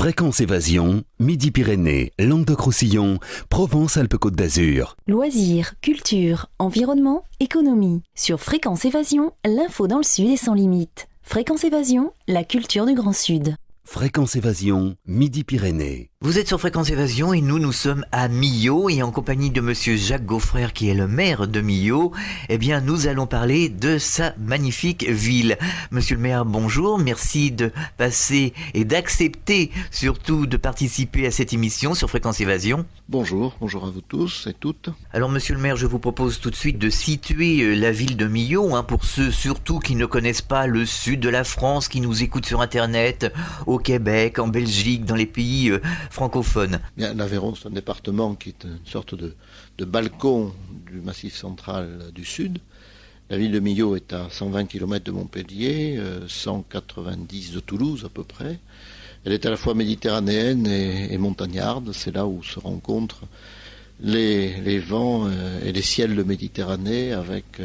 Fréquence Évasion, Midi-Pyrénées, Languedoc-Roussillon, Provence-Alpes-Côte d'Azur. Loisirs, culture, environnement, économie. Sur Fréquence Évasion, l'info dans le Sud est sans limite. Fréquence Évasion, la culture du Grand Sud. Fréquence Évasion, Midi-Pyrénées. Vous êtes sur Fréquence Évasion et nous sommes à Millau et en compagnie de monsieur Jacques Gaufrère qui est le maire de Millau. Eh bien, nous allons parler de sa magnifique ville. Monsieur le maire, bonjour. Merci de passer et d'accepter surtout de participer à cette émission sur Fréquence Évasion. Bonjour à vous tous et toutes. Alors monsieur le maire, je vous propose tout de suite de situer la ville de Millau, pour ceux surtout qui ne connaissent pas le sud de la France, qui nous écoutent sur internet, au Québec, en Belgique, dans les pays francophones. Bien, l'Aveyron, c'est un département qui est une sorte de balcon du massif central du sud. La ville de Millau est à 120 km de Montpellier, 190 de Toulouse à peu près. Elle est à la fois méditerranéenne et montagnarde. C'est là où se rencontrent les vents et les ciels de Méditerranée avec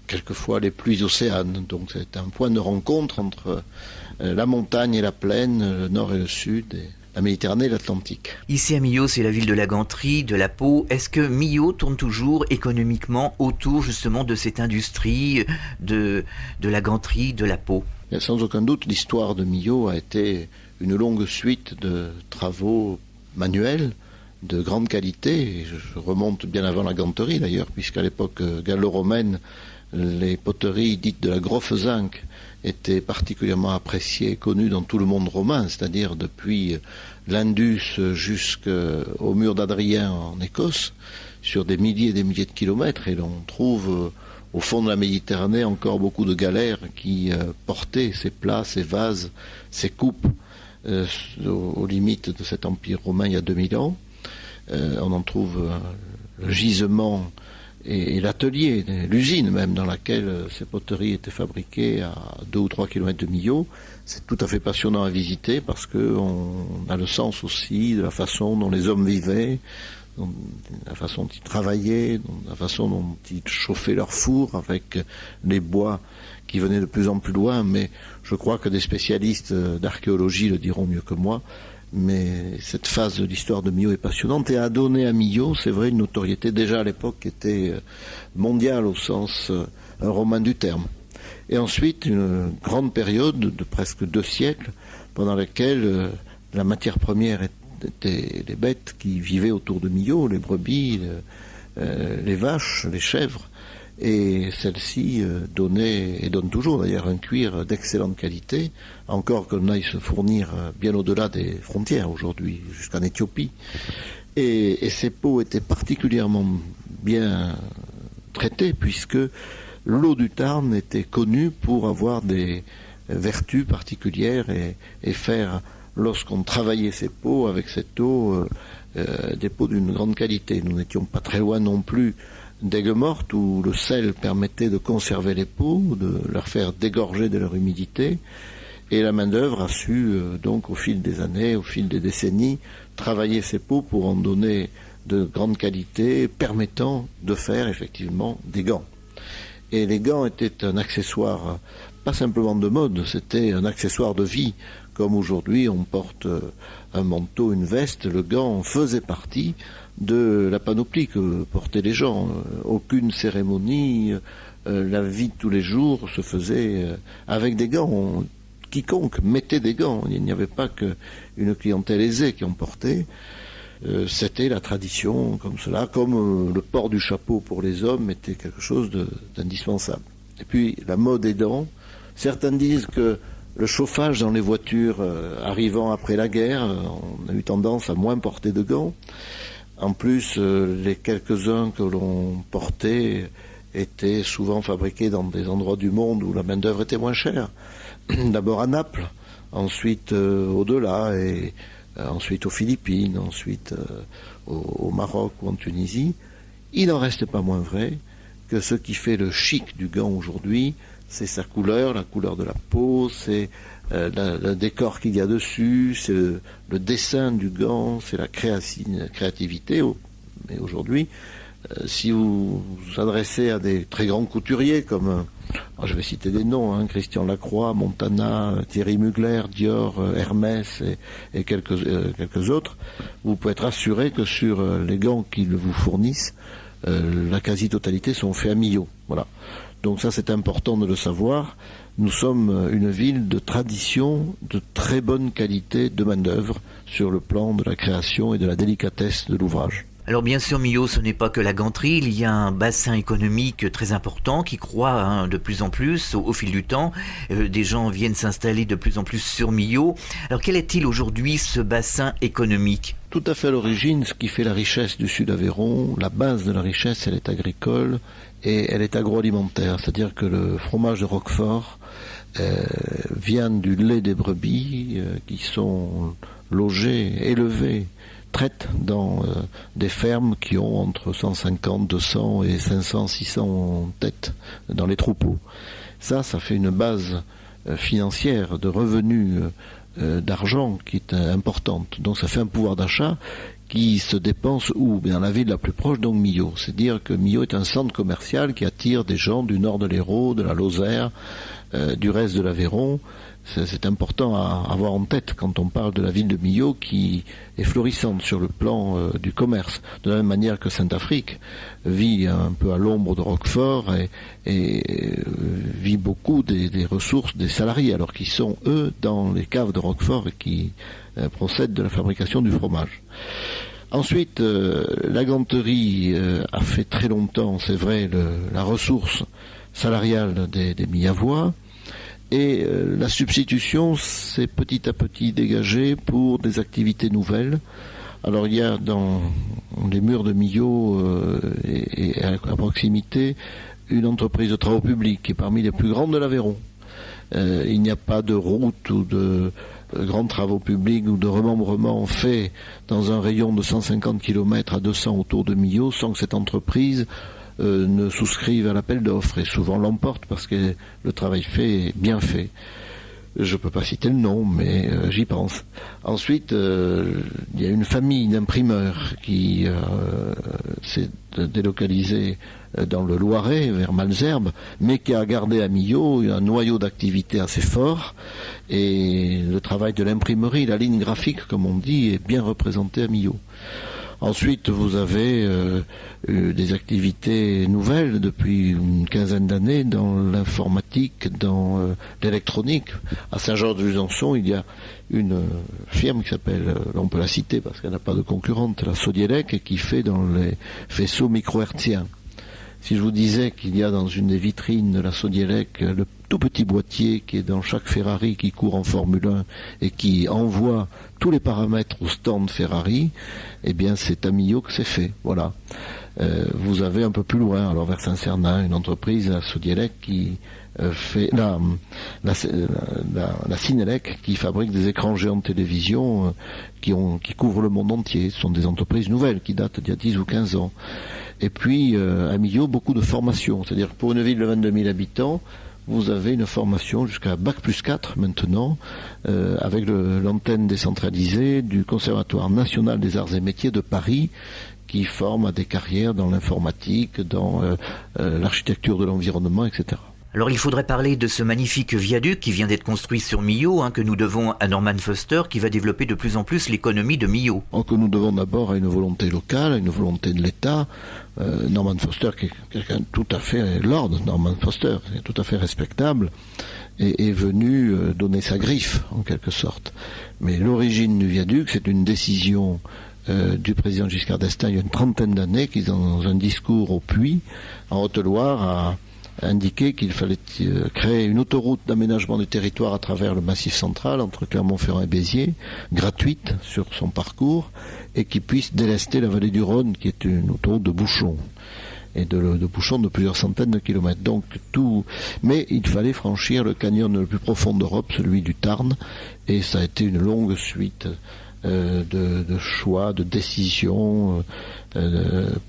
quelquefois les pluies océanes. Donc c'est un point de rencontre entre la montagne et la plaine, le nord et le sud, et la Méditerranée et l'Atlantique. Ici à Millau, c'est la ville de la ganterie, de la peau. Est-ce que Millau tourne toujours économiquement autour justement de cette industrie de la ganterie, de la peau? Sans aucun doute, l'histoire de Millau a été une longue suite de travaux manuels de grande qualité. Et je remonte bien avant la ganterie d'ailleurs, puisqu'à l'époque gallo-romaine, les poteries dites de la Grofezinck étaient particulièrement appréciées et connues dans tout le monde romain, c'est-à-dire depuis l'Indus jusqu'au mur d'Adrien en Écosse, sur des milliers et des milliers de kilomètres. Et l'on trouve au fond de la Méditerranée encore beaucoup de galères qui portaient ces plats, ces vases, ces coupes aux limites de cet empire romain il y a 2000 ans. On en trouve le gisement et l'atelier, l'usine même dans laquelle ces poteries étaient fabriquées à 2 ou 3 kilomètres de Millau. C'est tout à fait passionnant à visiter parce qu'on a le sens aussi de la façon dont les hommes vivaient, la façon dont ils travaillaient, la façon dont ils chauffaient leur four avec les bois qui venaient de plus en plus loin. Mais je crois que des spécialistes d'archéologie le diront mieux que moi. Mais cette phase de l'histoire de Millau est passionnante et a donné à Millau, c'est vrai, une notoriété déjà à l'époque qui était mondiale au sens romain du terme. Et ensuite, une grande période de presque 2 siècles pendant laquelle la matière première était les bêtes qui vivaient autour de Millau, les brebis, les vaches, les chèvres. Et celle-ci donnait, et donne toujours d'ailleurs, un cuir d'excellente qualité, encore que l'on aille se fournir bien au-delà des frontières aujourd'hui, jusqu'en Éthiopie. Et ces peaux étaient particulièrement bien traitées, puisque l'eau du Tarn était connue pour avoir des vertus particulières et faire, lorsqu'on travaillait ces peaux avec cette eau, des peaux d'une grande qualité. Nous n'étions pas très loin non plus d'Aigues-Mortes où le sel permettait de conserver les peaux, de leur faire dégorger de leur humidité, et la main-d'œuvre a su donc au fil des années, au fil des décennies, travailler ces peaux pour en donner de grande qualité, permettant de faire effectivement des gants. Et les gants étaient un accessoire, pas simplement de mode, c'était un accessoire de vie. Comme aujourd'hui on porte un manteau, une veste, le gant faisait partie de la panoplie que portaient les gens. Aucune cérémonie, la vie de tous les jours se faisait avec des gants. Quiconque mettait des gants, il n'y avait pas qu'une clientèle aisée qui en portait. C'était la tradition comme cela, comme le port du chapeau pour les hommes était quelque chose d'indispensable. Et puis la mode aidant, certains disent que le chauffage dans les voitures arrivant après la guerre, on a eu tendance à moins porter de gants. En plus, les quelques-uns que l'on portait étaient souvent fabriqués dans des endroits du monde où la main-d'œuvre était moins chère. D'abord à Naples, ensuite au-delà, et ensuite aux Philippines, ensuite au Maroc ou en Tunisie. Il n'en reste pas moins vrai que ce qui fait le chic du gant aujourd'hui, c'est sa couleur, la couleur de la peau, c'est le décor qu'il y a dessus, c'est le dessin du gant, c'est la créativité. Mais aujourd'hui, si vous vous adressez à des très grands couturiers comme Alors, je vais citer des noms, Christian Lacroix, Montana, Thierry Mugler, Dior, Hermès et quelques autres. Vous pouvez être assuré que sur les gants qu'ils vous fournissent, la quasi-totalité sont faits à Millau. Voilà. Donc ça, c'est important de le savoir. Nous sommes une ville de tradition, de très bonne qualité de main-d'œuvre sur le plan de la création et de la délicatesse de l'ouvrage. Alors bien sûr, Millau, ce n'est pas que la ganterie, il y a un bassin économique très important qui croît de plus en plus au fil du temps. Des gens viennent s'installer de plus en plus sur Millau. Alors quel est-il aujourd'hui ce bassin économique ? Tout à fait à l'origine, ce qui fait la richesse du Sud-Aveyron, la base de la richesse, elle est agricole et elle est agroalimentaire. C'est-à-dire que le fromage de Roquefort vient du lait des brebis qui sont logées, élevées, traitent dans des fermes qui ont entre 150, 200 et 500, 600 têtes dans les troupeaux. Ça fait une base financière de revenus d'argent qui est importante. Donc ça fait un pouvoir d'achat qui se dépense où ? Dans la ville la plus proche, donc Millau. C'est dire que Millau est un centre commercial qui attire des gens du nord de l'Hérault, de la Lozère, du reste de l'Aveyron. C'est important à avoir en tête quand on parle de la ville de Millau qui est florissante sur le plan du commerce. De la même manière que Saint-Affrique vit un peu à l'ombre de Roquefort et vit beaucoup des ressources des salariés, alors qu'ils sont, eux, dans les caves de Roquefort et qui procèdent de la fabrication du fromage. Ensuite, la ganterie a fait très longtemps, c'est vrai, la ressource salariale des Millavois. Et la substitution s'est petit à petit dégagée pour des activités nouvelles. Alors il y a dans les murs de Millau et à proximité une entreprise de travaux publics qui est parmi les plus grandes de l'Aveyron. Il n'y a pas de route ou de grands travaux publics ou de remembrement fait dans un rayon de 150 km à 200 autour de Millau sans que cette entreprise ne souscrivent à l'appel d'offres et souvent l'emportent parce que le travail fait est bien fait. Je ne peux pas citer le nom, mais j'y pense. Ensuite, il y a une famille d'imprimeurs qui s'est délocalisée dans le Loiret, vers Malesherbes, mais qui a gardé à Millau un noyau d'activité assez fort. Et le travail de l'imprimerie, la ligne graphique, comme on dit, est bien représenté à Millau. Ensuite, vous avez des activités nouvelles depuis une quinzaine d'années dans l'informatique, dans l'électronique. À Saint-Georges-de-Luzançon, il y a une firme qui s'appelle, on peut la citer parce qu'elle n'a pas de concurrente, la Sodielec, et qui fait dans les faisceaux micro-hertziens. Si je vous disais qu'il y a dans une des vitrines de la Sodielec le tout petit boîtier qui est dans chaque Ferrari qui court en Formule 1 et qui envoie tous les paramètres au stand Ferrari, eh bien c'est à Millau que c'est fait. Voilà. Vous avez un peu plus loin, alors vers Saint-Cernin, une entreprise, la Sodielec, qui fait la Cinelec, qui fabrique des écrans géants de télévision qui couvrent le monde entier. Ce sont des entreprises nouvelles qui datent d'il y a 10 ou 15 ans. Et puis à Millau, beaucoup de formations. C'est-à-dire que pour une ville de 22 000 habitants, vous avez une formation jusqu'à Bac plus 4 maintenant, avec l'antenne décentralisée du Conservatoire national des arts et métiers de Paris, qui forme à des carrières dans l'informatique, dans l'architecture de l'environnement, etc. Alors il faudrait parler de ce magnifique viaduc qui vient d'être construit sur Millau, que nous devons à Norman Foster, qui va développer de plus en plus l'économie de Millau. Que nous devons d'abord à une volonté locale, à une volonté de l'État. Norman Foster, qui est quelqu'un tout à fait, Lord Norman Foster, tout à fait respectable, est venu donner sa griffe, en quelque sorte. Mais l'origine du viaduc, c'est une décision du président Giscard d'Estaing il y a une trentaine d'années, qui dans un discours au Puy, en Haute-Loire, a indiqué qu'il fallait créer une autoroute d'aménagement du territoire à travers le Massif central, entre Clermont-Ferrand et Béziers, gratuite sur son parcours, et qui puisse délester la vallée du Rhône, qui est une autoroute de bouchons, et de bouchons de plusieurs centaines de kilomètres. Donc mais il fallait franchir le canyon le plus profond d'Europe, celui du Tarn, et ça a été une longue suite de choix, de décisions,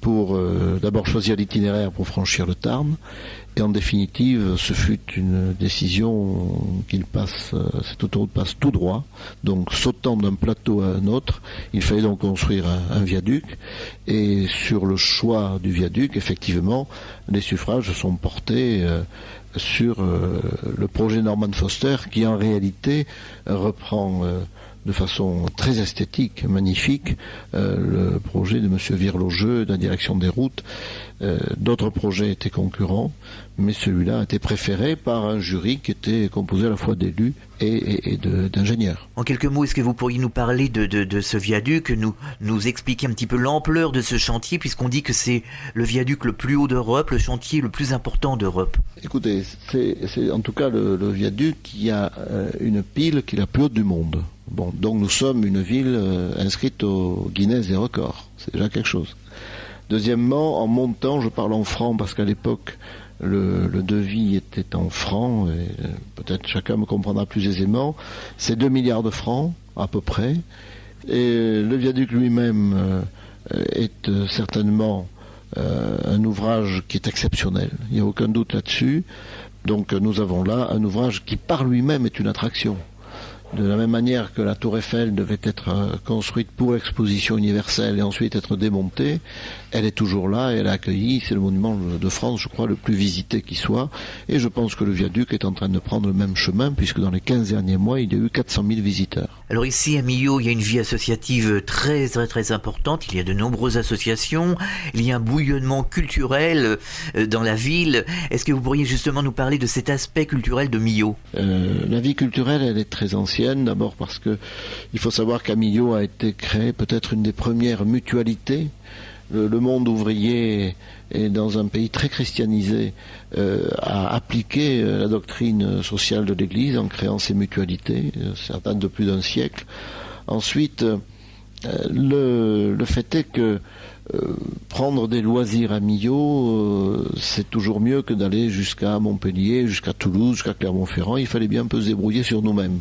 pour d'abord choisir l'itinéraire pour franchir le Tarn. Et en définitive, ce fut une décision cette autoroute passe tout droit. Donc, sautant d'un plateau à un autre, il fallait donc construire un viaduc. Et sur le choix du viaduc, effectivement, les suffrages sont portés sur le projet Norman Foster, qui en réalité reprend de façon très esthétique, magnifique, le projet de M. Virlogeux de la direction des routes. D'autres projets étaient concurrents, mais celui-là a été préféré par un jury qui était composé à la fois d'élus et d'ingénieurs. En quelques mots, est-ce que vous pourriez nous parler de ce viaduc, nous expliquer un petit peu l'ampleur de ce chantier, puisqu'on dit que c'est le viaduc le plus haut d'Europe, le chantier le plus important d'Europe? Écoutez, c'est en tout cas le viaduc qui a une pile qui est la plus haute du monde. Bon, donc nous sommes une ville inscrite au Guinness des records. C'est déjà quelque chose. Deuxièmement, en montant, je parle en francs parce qu'à l'époque, le devis était en francs, et peut-être chacun me comprendra plus aisément. C'est 2 milliards de francs, à peu près. Et le viaduc lui-même est certainement un ouvrage qui est exceptionnel. Il n'y a aucun doute là-dessus. Donc nous avons là un ouvrage qui par lui-même est une attraction. De la même manière que la Tour Eiffel devait être construite pour l'exposition universelle et ensuite être démontée, elle est toujours là et elle a accueilli, c'est le monument de France, je crois, le plus visité qui soit. Et je pense que le viaduc est en train de prendre le même chemin, puisque dans les 15 derniers mois, il y a eu 400 000 visiteurs. Alors ici, à Millau, il y a une vie associative très, très, très importante. Il y a de nombreuses associations. Il y a un bouillonnement culturel dans la ville. Est-ce que vous pourriez justement nous parler de cet aspect culturel de Millau? La vie culturelle, elle est très ancienne. D'abord parce que il faut savoir qu'à Millau a été créée peut-être une des premières mutualités. Le monde ouvrier est dans un pays très christianisé, a appliqué la doctrine sociale de l'Église en créant ces mutualités, certaines de plus d'un siècle. Ensuite, le fait est que prendre des loisirs à Millau, c'est toujours mieux que d'aller jusqu'à Montpellier, jusqu'à Toulouse, jusqu'à Clermont-Ferrand. Il fallait bien un peu se débrouiller sur nous-mêmes.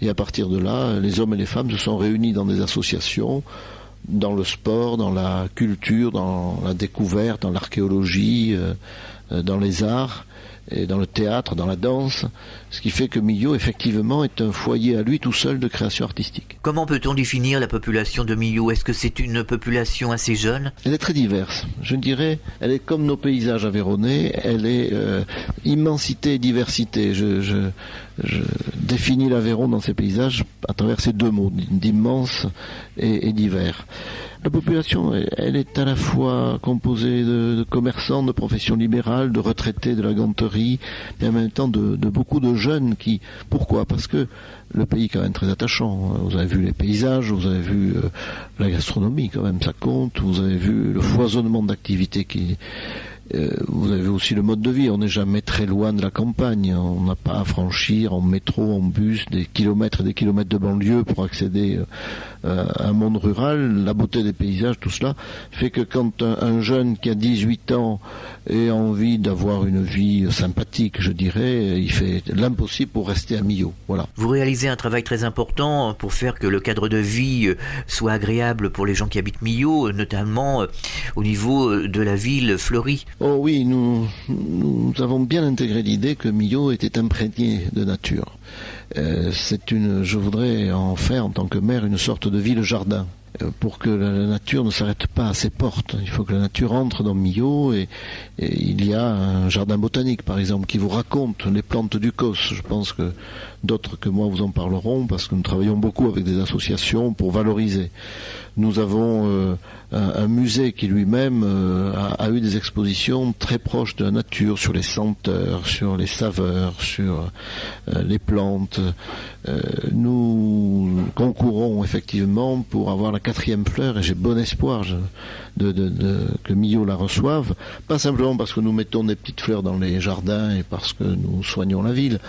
Et à partir de là, les hommes et les femmes se sont réunis dans des associations, dans le sport, dans la culture, dans la découverte, dans l'archéologie, dans les arts, et dans le théâtre, dans la danse, ce qui fait que Millau, effectivement, est un foyer à lui tout seul de création artistique. Comment peut-on définir la population de Millau? Est-ce que c'est une population assez jeune? Elle est très diverse. Je dirais, elle est comme nos paysages aveyronnais, elle est immensité et diversité. Je définis l'Aveyron dans ses paysages à travers ces deux mots, d'immense et divers. La population, elle est à la fois composée de commerçants, de professions libérales, de retraités de la ganterie, et en même temps de beaucoup de jeunes qui... Pourquoi? Parce que le pays est quand même très attachant. Vous avez vu les paysages, vous avez vu la gastronomie quand même, ça compte, vous avez vu le foisonnement d'activités qui... vous avez aussi le mode de vie, on n'est jamais très loin de la campagne, on n'a pas à franchir en métro, en bus, des kilomètres et des kilomètres de banlieue pour accéder à un monde rural. La beauté des paysages, tout cela fait que quand un jeune qui a 18 ans ait envie d'avoir une vie sympathique, je dirais, il fait l'impossible pour rester à Millau. Voilà. Vous réalisez un travail très important pour faire que le cadre de vie soit agréable pour les gens qui habitent Millau, notamment au niveau de la ville fleurie. Oh oui, nous avons bien intégré l'idée que Millau était imprégné de nature. Je voudrais en faire en tant que maire une sorte de ville-jardin. Pour que la nature ne s'arrête pas à ses portes. Il faut que la nature entre dans Millau et il y a un jardin botanique par exemple qui vous raconte les plantes du Causse. Je pense que d'autres que moi vous en parleront parce que nous travaillons beaucoup avec des associations pour valoriser. Nous avons un musée qui lui-même a eu des expositions très proches de la nature sur les senteurs, sur les saveurs, sur les plantes. Nous concourons effectivement pour avoir la 4e fleur et j'ai bon espoir que Millau la reçoive, pas simplement parce que nous mettons des petites fleurs dans les jardins et parce que nous soignons la ville,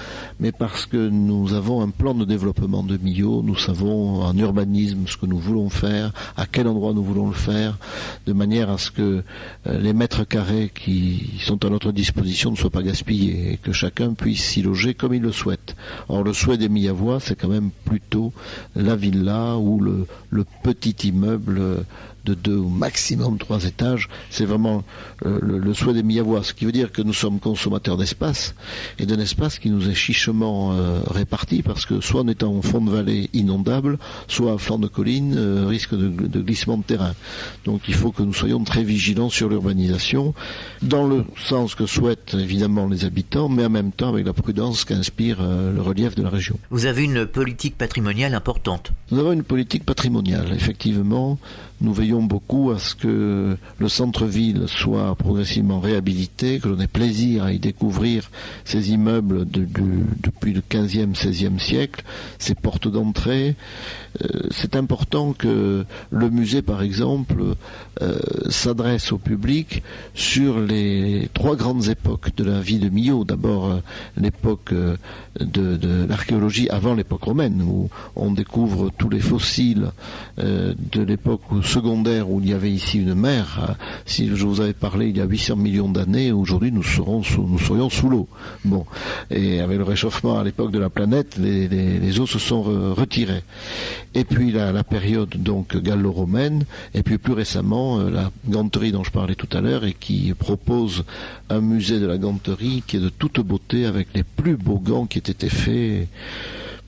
mais parce que nous avons un plan de développement de Millau, nous savons en urbanisme ce que nous voulons faire, à quel endroit nous voulons le faire, de manière à ce que les mètres carrés qui sont à notre disposition ne soient pas gaspillés et que chacun puisse s'y loger comme il le souhaite. Or, le souhait des Millavois, c'est quand même plutôt la villa ou le petit immeuble de 2 ou maximum 3 étages. C'est vraiment le souhait des Millavois, ce qui veut dire que nous sommes consommateurs d'espace, et d'un espace qui nous est chichement réparti, parce que soit on est en fond de vallée inondable, soit à flanc de colline, risque de glissement de terrain. Donc il faut que nous soyons très vigilants sur l'urbanisation, dans le sens que souhaitent évidemment les habitants, mais en même temps avec la prudence qu'inspire le relief de la région. Vous avez une politique patrimoniale importante. Nous avons une politique patrimoniale, effectivement. Nous veillons beaucoup à ce que le centre-ville soit progressivement réhabilité, que l'on ait plaisir à y découvrir ces immeubles depuis le 15e, 16e siècle, ces portes d'entrée. C'est important que le musée, par exemple, s'adresse au public sur les 3 grandes époques de la vie de Millau. D'abord, l'époque de l'archéologie avant l'époque romaine, où on découvre tous les fossiles de l'époque secondaire où il y avait ici une mer. Si je vous avais parlé il y a 800 millions d'années, aujourd'hui nous serions sous l'eau. Bon, et avec le réchauffement à l'époque de la planète, les eaux se sont retirées. Et puis la période donc gallo-romaine, et puis plus récemment la ganterie dont je parlais tout à l'heure, et qui propose un musée de la ganterie qui est de toute beauté, avec les plus beaux gants qui étaient faits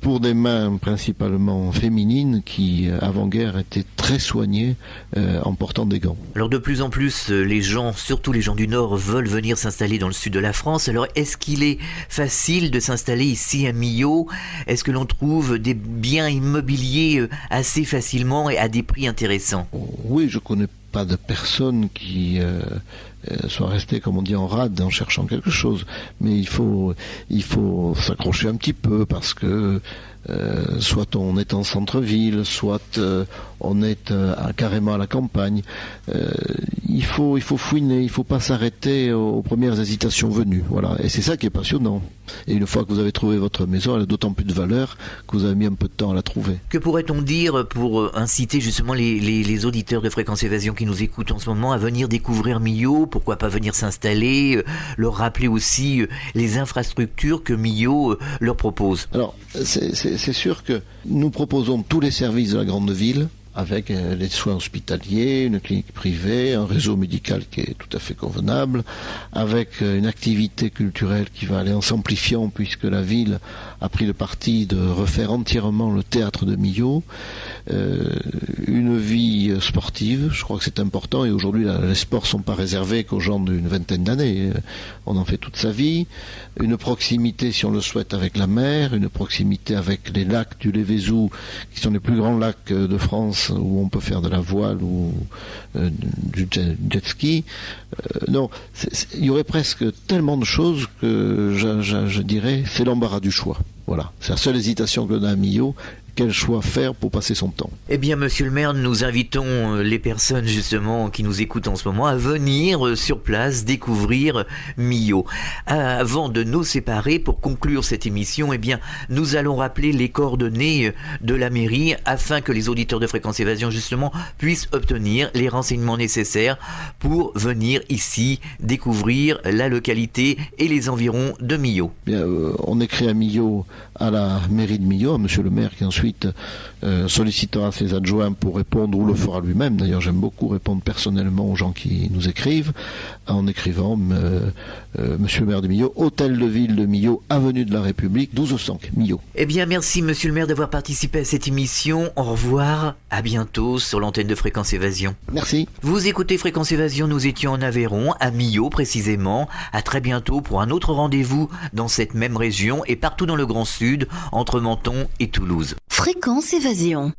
pour des mains principalement féminines qui, avant-guerre, étaient très soignées en portant des gants. Alors de plus en plus, les gens, surtout les gens du Nord, veulent venir s'installer dans le sud de la France. Alors est-ce qu'il est facile de s'installer ici à Millau? Est-ce que l'on trouve des biens immobiliers assez facilement et à des prix intéressants? Oui, je connais pas de personne qui soit resté, comme on dit, en rade en cherchant quelque chose. Mais il faut s'accrocher un petit peu, parce que soit on est en centre-ville, soit on est carrément à la campagne. Il faut fouiner, il faut pas s'arrêter aux premières hésitations venues. Voilà. Et c'est ça qui est passionnant. Et une fois que vous avez trouvé votre maison, elle a d'autant plus de valeur que vous avez mis un peu de temps à la trouver. Que pourrait-on dire pour inciter justement les auditeurs de Fréquence Évasion qui nous écoutent en ce moment à venir découvrir Millau? Pourquoi pas venir s'installer, leur rappeler aussi les infrastructures que Millau leur propose? Alors, c'est sûr que nous proposons tous les services de la grande ville, avec les soins hospitaliers, une clinique privée, un réseau médical qui est tout à fait convenable, avec une activité culturelle qui va aller en s'amplifiant, puisque la ville a pris le parti de refaire entièrement le théâtre de Millau, une vie sportive, je crois que c'est important, et aujourd'hui les sports ne sont pas réservés qu'aux gens d'une vingtaine d'années, on en fait toute sa vie, une proximité, si on le souhaite, avec la mer, une proximité avec les lacs du Lévézou, qui sont les plus grands lacs de France, où on peut faire de la voile ou du jet ski. Non, il y aurait presque tellement de choses que je dirais, c'est l'embarras du choix. Voilà, c'est la seule hésitation que l'on a à Millau. Quel choix faire pour passer son temps? Eh bien, monsieur le maire, nous invitons les personnes justement qui nous écoutent en ce moment à venir sur place découvrir Millau. Avant de nous séparer, pour conclure cette émission, eh bien, nous allons rappeler les coordonnées de la mairie afin que les auditeurs de Fréquence Évasion justement puissent obtenir les renseignements nécessaires pour venir ici découvrir la localité et les environs de Millau. Bien, on écrit à Millau, à la mairie de Millau, à monsieur le maire, qui ensuite sollicitera ses adjoints pour répondre, ou le fera lui-même. D'ailleurs, j'aime beaucoup répondre personnellement aux gens qui nous écrivent, en écrivant monsieur le maire de Millau, hôtel de ville de Millau, avenue de la République, 1205, Millau. Eh bien, merci monsieur le maire d'avoir participé à cette émission. Au revoir, à bientôt sur l'antenne de Fréquence Évasion. Merci. Vous écoutez Fréquence Évasion, nous étions en Aveyron, à Millau précisément. À très bientôt pour un autre rendez-vous dans cette même région et partout dans le Grand Sud, entre Menton et Toulouse. Fréquence Évasion.